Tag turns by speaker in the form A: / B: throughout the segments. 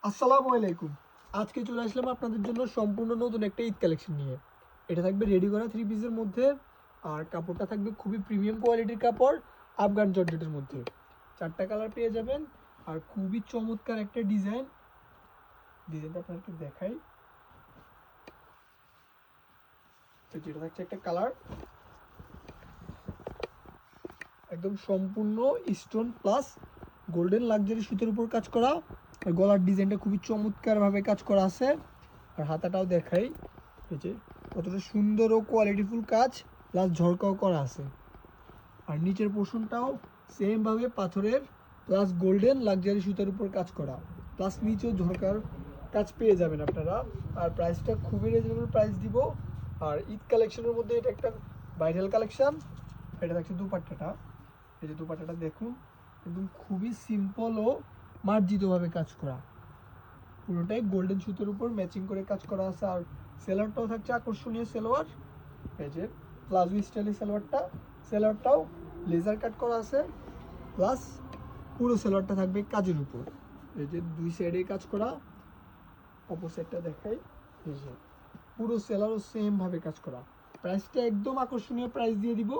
A: আসসালামু আলাইকুম। আজকে চলে আসলাম আপনাদের জন্য সম্পূর্ণ নতুন একটা ঈদ কালেকশন নিয়ে। এটা থাকবে রেডি করা থ্রি পিসের মধ্যে, আর কাপড়টা থাকবে খুবই প্রিমিয়াম কোয়ালিটির কাপড়, আফগান জর্জেটের মধ্যে। 4টা কালার পেয়ে যাবেন, আর খুবই চমৎকার একটা ডিজাইন। ডিজাইনটা আপনাকে দেখাই। তো যেটা থাকছে একটা কালার একদম সম্পূর্ণ স্টোন প্লাস গোল্ডেন লাক্সারি সুতোর উপর কাজ করা, আর গলার ডিজাইনটা খুবই চমৎকারভাবে কাজ করা আছে। আর হাতাটাও দেখাই, এই যে কতটা সুন্দর ও কোয়ালিটিফুল কাজ প্লাস ঝড়কাও করা আছে। আর নিচের পোর্শনটাও সেমভাবে পাথরের প্লাস গোল্ডেন লাক্সারি সুতার উপর কাজ করা, প্লাস নিচেও ঝড়কার কাজ পেয়ে যাবেন আপনারা। আর প্রাইসটা খুবই রিজনেবল প্রাইস দিব। আর ঈদ কালেকশনের মধ্যে এটা একটা ভাইরাল কালেকশন। এটা থাকছে দুপাট্টাটা, এই যে দুপাট্টাটা দেখুন, একদম খুবই সিম্পল ও মার্জিতভাবে কাজ করা, পুরোটাই গোল্ডেন সুতোর উপর ম্যাচিং করে কাজ করা আছে। আর সেলোয়ারটাও থাকছে আকর্ষণীয় সেলোয়ার, এই যে প্লাজো স্টাইলের সেলোয়ারটাও লেজার কাট করা আছে, প্লাস পুরো সেলোয়ারটা থাকবে কাজের উপর। এই যে দুই সাইডে কাজ করা, অপোসাইডটা দেখাই, এই যে পুরো সেলোয়ারও সেম ভাবে কাজ করা। প্রাইসটা একদম আকর্ষণীয় প্রাইস দিয়ে দিব,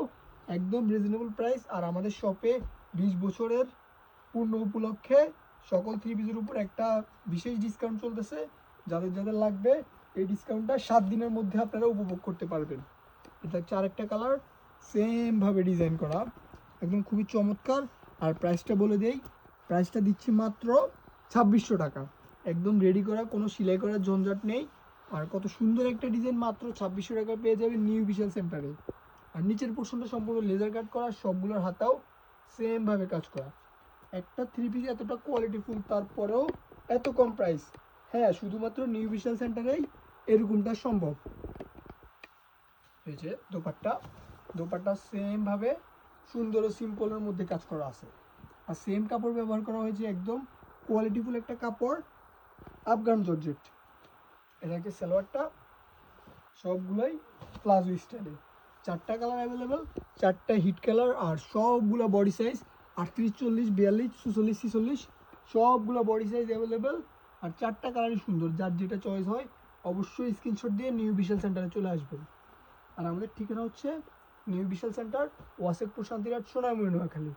A: একদম রিজনেবল প্রাইস। আর আমাদের শপে 20 বছরের পূর্ণ উপলক্ষে সকল থ্রি পিসের উপর একটা বিশেষ ডিসকাউন্ট চলতেছে। যাদের যাদের লাগবে এই ডিসকাউন্টটা 7 দিনের মধ্যে আপনারা উপভোগ করতে পারবেন। এটা হচ্ছে আরেকটা কালার, সেমভাবে ডিজাইন করা, একদম খুবই চমৎকার। আর প্রাইসটা বলে দেই, প্রাইসটা দিচ্ছি মাত্র 2600 টাকা, একদম রেডি করা, কোনো সেলাই করার ঝঞ্ঝাট নেই। আর কত সুন্দর একটা ডিজাইন, মাত্র 2600 টাকা পেয়ে যাবেন নিউ বিশাল সেন্টারে। আর নিচের পোর্শনটা সম্পূর্ণ লেজার কাট করা, সবগুলোর হাতাও সেমভাবে কাজ করা। একটা থ্রি পিস এতটা কোয়ালিটিফুল, তারপরেও এত কম প্রাইস। হ্যাঁ, শুধুমাত্র নিউ বিশাল সেন্টারেই এরকমটা সম্ভব। এই যে দোপাট্টা সেমভাবে সুন্দর ও সিম্পলের মধ্যে কাজ করা আছে। আর সেম কাপড় ব্যবহার করা হয়েছে, একদম কোয়ালিটিফুল একটা কাপড়, আফগান জর্জেট। এটা হচ্ছে সালোয়ারটা, সবগুলোই প্লাজো স্টাইলে। 4টা কালার অ্যাভেলেবেল, 4টা হিট কালার। আর সবগুলো বডি সাইজ 38, 40, 42, 44, 46, সবগুলো বডি সাইজ অ্যাভেলেবেল। আর 4টা কালারই সুন্দর, যার যেটা চয়েস হয় অবশ্যই স্ক্রিনশট দিয়ে নিউ বিশাল সেন্টারে চলে আসবেন। আর আমাদের ঠিকানা হচ্ছে নিউ বিশাল সেন্টার, ওয়াসেকপুর, শান্তিরহাট, সোনামুড়ি, নোয়াখালী।